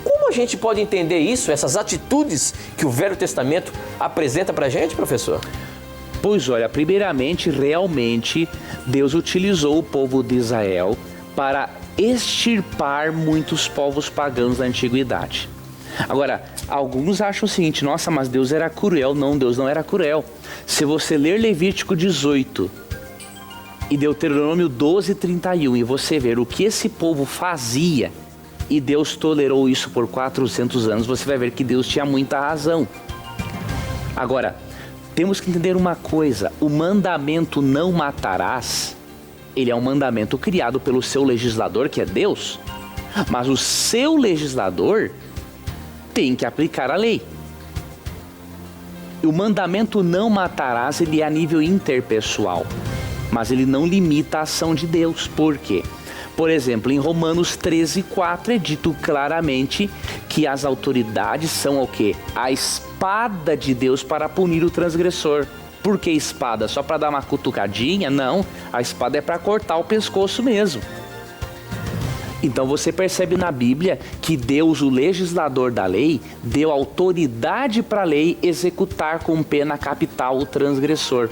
Como a gente pode entender isso, essas atitudes que o Velho Testamento apresenta para a gente, professor? Pois olha, primeiramente, realmente, Deus utilizou o povo de Israel para extirpar muitos povos pagãos da antiguidade. Agora, alguns acham o seguinte, nossa, mas Deus era cruel. Não, Deus não era cruel. Se você ler Levítico 18 e Deuteronômio 12:31 e você ver o que esse povo fazia e Deus tolerou isso por 400 anos, você vai ver que Deus tinha muita razão. Agora, temos que entender uma coisa, o mandamento não matarás, ele é um mandamento criado pelo seu legislador, que é Deus, mas o seu legislador tem que aplicar a lei. O mandamento não matarás, ele é a nível interpessoal, mas ele não limita a ação de Deus. Por quê? Por exemplo, em Romanos 13:4 é dito claramente que as autoridades são o quê? A espada de Deus para punir o transgressor. Por que espada? Só para dar uma cutucadinha? Não, a espada é para cortar o pescoço mesmo. Então você percebe na Bíblia que Deus, o legislador da lei, deu autoridade para a lei executar com pena capital o transgressor.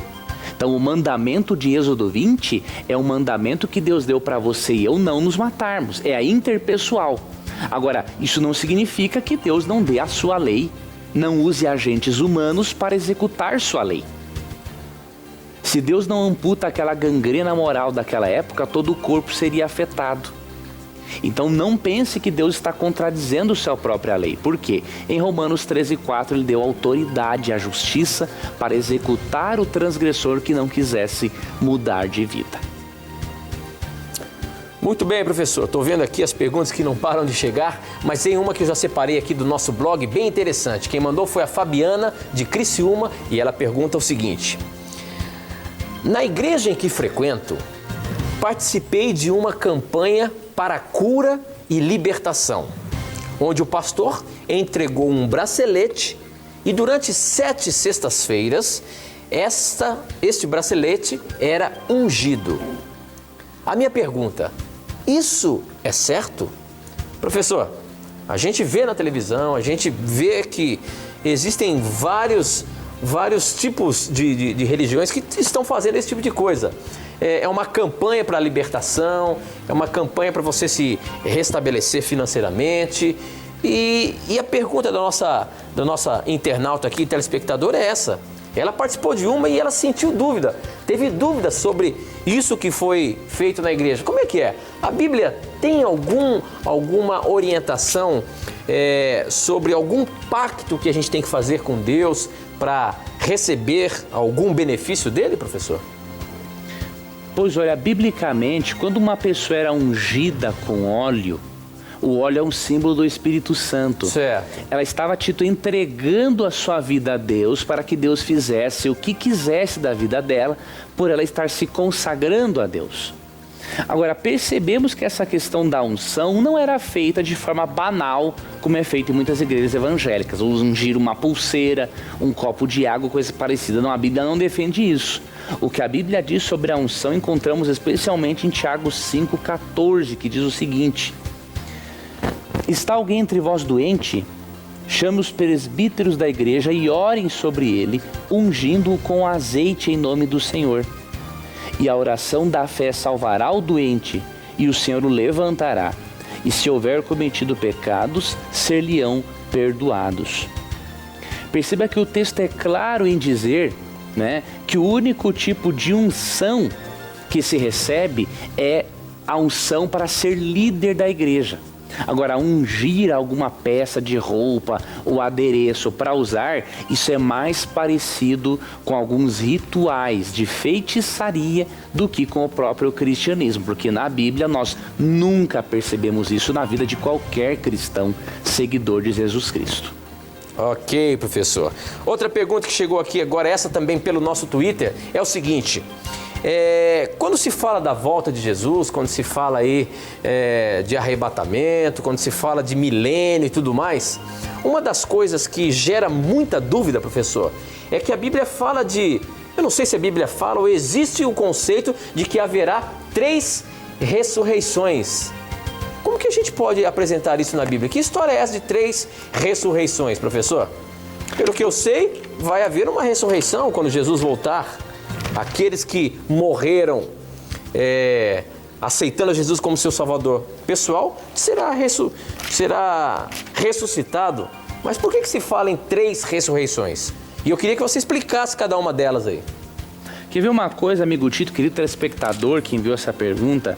Então o mandamento de Êxodo 20 é um mandamento que Deus deu para você e eu não nos matarmos, é a interpessoal. Agora, isso não significa que Deus não dê a sua lei, não use agentes humanos para executar sua lei. Se Deus não amputa aquela gangrena moral daquela época, todo o corpo seria afetado. Então não pense que Deus está contradizendo sua própria lei. Por quê? Em Romanos 13:4 ele deu autoridade à justiça para executar o transgressor que não quisesse mudar de vida. Muito bem, professor. Estou vendo aqui as perguntas que não param de chegar, mas tem uma que eu já separei aqui do nosso blog, bem interessante. Quem mandou foi a Fabiana, de Criciúma, e ela pergunta o seguinte: na igreja em que frequento, participei de uma campanha para cura e libertação, onde o pastor entregou um bracelete e durante 7 sextas-feiras, este bracelete era ungido. A minha pergunta, isso é certo? Professor, a gente vê na televisão, a gente vê que existem vários tipos de religiões que estão fazendo esse tipo de coisa. É uma campanha para a libertação, é uma campanha para você se restabelecer financeiramente. E a pergunta da nossa internauta aqui, telespectadora, é essa. Ela participou de uma e ela sentiu dúvida, teve dúvida sobre isso que foi feito na igreja. Como é que é? A Bíblia tem alguma orientação sobre algum pacto que a gente tem que fazer com Deus para receber algum benefício dele, professor? Pois olha, biblicamente, quando uma pessoa era ungida com óleo, o óleo é um símbolo do Espírito Santo. Certo. Ela estava, entregando a sua vida a Deus para que Deus fizesse o que quisesse da vida dela, por ela estar se consagrando a Deus. Agora, percebemos que essa questão da unção não era feita de forma banal, como é feito em muitas igrejas evangélicas. Ungir uma pulseira, um copo de água, coisa parecida. Não, a Bíblia não defende isso. O que a Bíblia diz sobre a unção encontramos especialmente em Tiago 5,14, que diz o seguinte: está alguém entre vós doente? Chame os presbíteros da igreja e orem sobre ele, ungindo-o com azeite em nome do Senhor. E a oração da fé salvará o doente, e o Senhor o levantará. E se houver cometido pecados, ser-lhe-ão perdoados. Perceba que o texto é claro em dizer, que o único tipo de unção que se recebe é a unção para ser líder da igreja. Agora, ungir alguma peça de roupa, o adereço para usar, isso é mais parecido com alguns rituais de feitiçaria do que com o próprio cristianismo, porque na Bíblia nós nunca percebemos isso na vida de qualquer cristão seguidor de Jesus Cristo. Ok, professor. Outra pergunta que chegou aqui agora, essa também pelo nosso Twitter, é o seguinte: quando se fala da volta de Jesus, quando se fala aí de arrebatamento, quando se fala de milênio e tudo mais, uma das coisas que gera muita dúvida, professor, é que a Bíblia fala eu não sei se a Bíblia fala ou existe o conceito de que haverá 3 ressurreições. Como que a gente pode apresentar isso na Bíblia? Que história é essa de 3 ressurreições, professor? Pelo que eu sei, vai haver uma ressurreição quando Jesus voltar. Aqueles que morreram aceitando Jesus como seu salvador pessoal será ressuscitado. Mas por que se fala em 3 ressurreições? E eu queria que você explicasse cada uma delas aí. Quer ver uma coisa, amigo Tito, querido telespectador que enviou essa pergunta?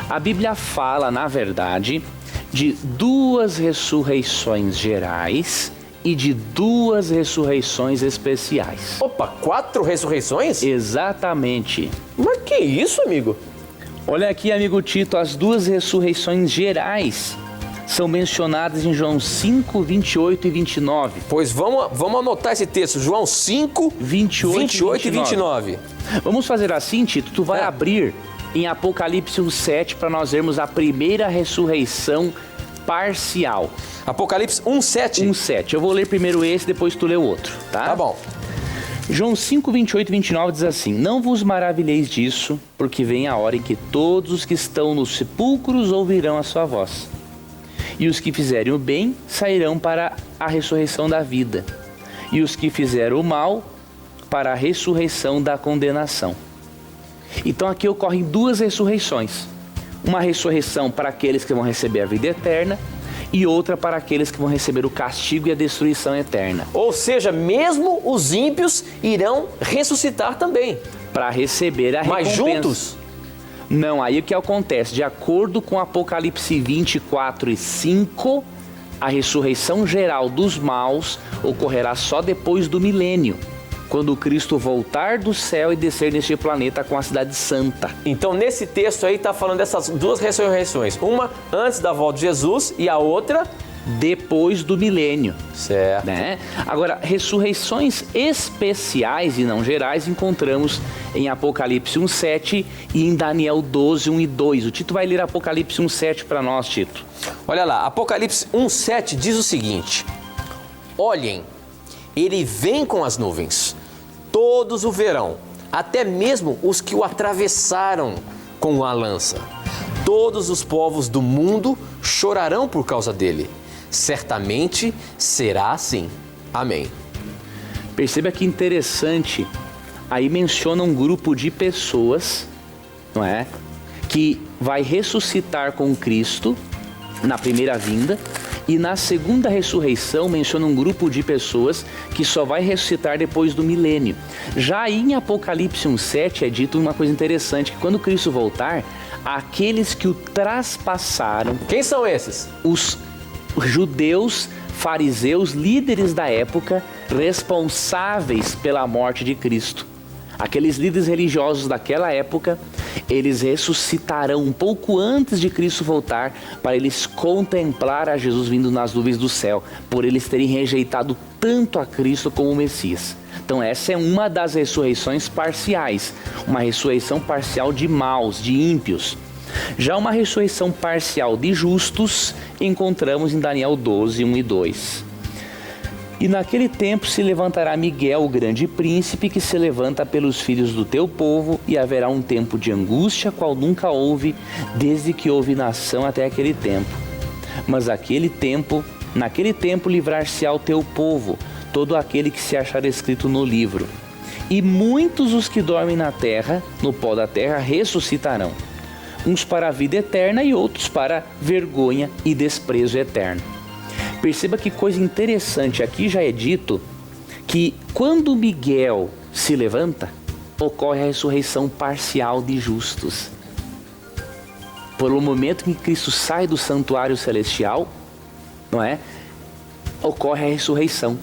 A Bíblia fala, na verdade, de 2 ressurreições gerais e de 2 ressurreições especiais. Opa, 4 ressurreições? Exatamente. Mas que isso, amigo? Olha aqui, amigo Tito, as 2 ressurreições gerais são mencionadas em João 5, 28 e 29. Pois vamos anotar esse texto, João 5, 28 e 29. Vamos fazer assim, Tito, tu vai abrir em Apocalipse 1:7 para nós vermos a primeira ressurreição parcial. Apocalipse 1:7? 1:7. Eu vou ler primeiro esse, depois tu lê o outro, tá? Tá bom. João 5, 28 e 29 diz assim: Não vos maravilheis disso, porque vem a hora em que todos os que estão nos sepulcros ouvirão a sua voz. E os que fizerem o bem sairão para a ressurreição da vida, e os que fizeram o mal para a ressurreição da condenação. Então aqui ocorrem 2 ressurreições. Uma ressurreição para aqueles que vão receber a vida eterna e outra para aqueles que vão receber o castigo e a destruição eterna. Ou seja, mesmo os ímpios irão ressuscitar também. Para receber a recompensa. Mas juntos? Não, aí o que acontece? De acordo com Apocalipse 24 e 5, a ressurreição geral dos maus ocorrerá só depois do milênio, quando Cristo voltar do céu e descer neste planeta com a cidade santa. Então, nesse texto aí está falando dessas 2 ressurreições. Uma antes da volta de Jesus e a outra depois do milênio. Certo. Né? Agora, ressurreições especiais e não gerais encontramos em Apocalipse 1:7 e em Daniel 12, 1 e 2. O Tito vai ler Apocalipse 1:7 para nós, Tito. Olha lá, Apocalipse 1:7 diz o seguinte: Olhem, ele vem com as nuvens, todos o verão, até mesmo os que o atravessaram com a lança. Todos os povos do mundo chorarão por causa dele. Certamente será assim. Amém. Perceba que interessante, aí menciona um grupo de pessoas, não é? Que vai ressuscitar com Cristo na primeira vinda. E na segunda ressurreição menciona um grupo de pessoas que só vai ressuscitar depois do milênio. Já em Apocalipse 1:7 é dito uma coisa interessante, que quando Cristo voltar, aqueles que o traspassaram... Quem são esses? Os judeus, fariseus, líderes da época, responsáveis pela morte de Cristo. Aqueles líderes religiosos daquela época, eles ressuscitarão um pouco antes de Cristo voltar para eles contemplar a Jesus vindo nas nuvens do céu, por eles terem rejeitado tanto a Cristo como o Messias. Então essa é uma das ressurreições parciais, uma ressurreição parcial de maus, de ímpios. Já uma ressurreição parcial de justos encontramos em Daniel 12, 1 e 2. E naquele tempo se levantará Miguel, o grande príncipe, que se levanta pelos filhos do teu povo, e haverá um tempo de angústia, qual nunca houve, desde que houve nação até aquele tempo. Mas naquele tempo livrar-se-á o teu povo, todo aquele que se achar escrito no livro. E muitos os que dormem na terra, no pó da terra, ressuscitarão. Uns para a vida eterna e outros para vergonha e desprezo eterno. Perceba que coisa interessante, aqui já é dito que quando Miguel se levanta, ocorre a ressurreição parcial de justos. Pelo momento que Cristo sai do santuário celestial, não é? ocorre a ressurreição.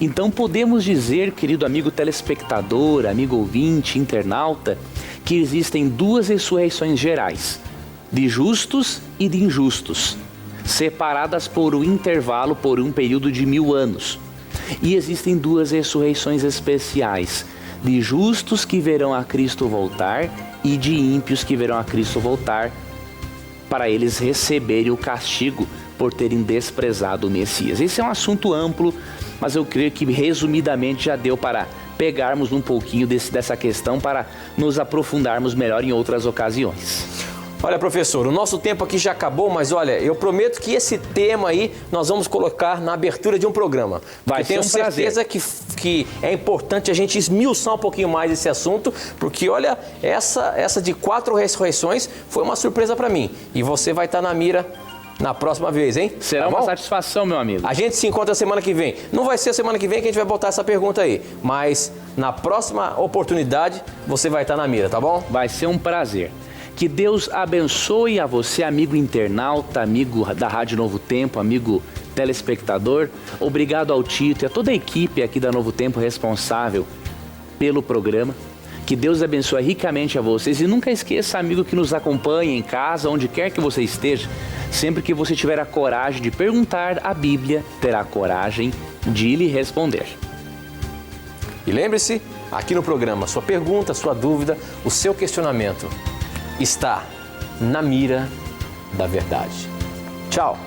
Então podemos dizer, querido amigo telespectador, amigo ouvinte, internauta, que existem duas ressurreições gerais, de justos e de injustos, separadas por um intervalo, por um período de 1000 anos. E existem duas ressurreições especiais, de justos que verão a Cristo voltar e de ímpios que verão a Cristo voltar, para eles receberem o castigo por terem desprezado o Messias. Esse é um assunto amplo, mas eu creio que resumidamente já deu para pegarmos um pouquinho dessa questão para nos aprofundarmos melhor em outras ocasiões. Olha, professor, o nosso tempo aqui já acabou, mas olha, eu prometo que esse tema aí nós vamos colocar na abertura de um programa. Vai ser um prazer. Tenho certeza que é importante a gente esmiuçar um pouquinho mais esse assunto, porque olha, essa de 4 ressurreições foi uma surpresa para mim. E você vai estar na mira na próxima vez, hein? Será uma satisfação, meu amigo. A gente se encontra semana que vem. Não vai ser a semana que vem que a gente vai botar essa pergunta aí, mas na próxima oportunidade você vai estar na mira, tá bom? Vai ser um prazer. Que Deus abençoe a você, amigo internauta, amigo da Rádio Novo Tempo, amigo telespectador. Obrigado ao Tito e a toda a equipe aqui da Novo Tempo responsável pelo programa. Que Deus abençoe ricamente a vocês. E nunca esqueça, amigo, que nos acompanha em casa, onde quer que você esteja. Sempre que você tiver a coragem de perguntar, a Bíblia terá a coragem de lhe responder. E lembre-se, aqui no programa, sua pergunta, sua dúvida, o seu questionamento está na mira da verdade. Tchau!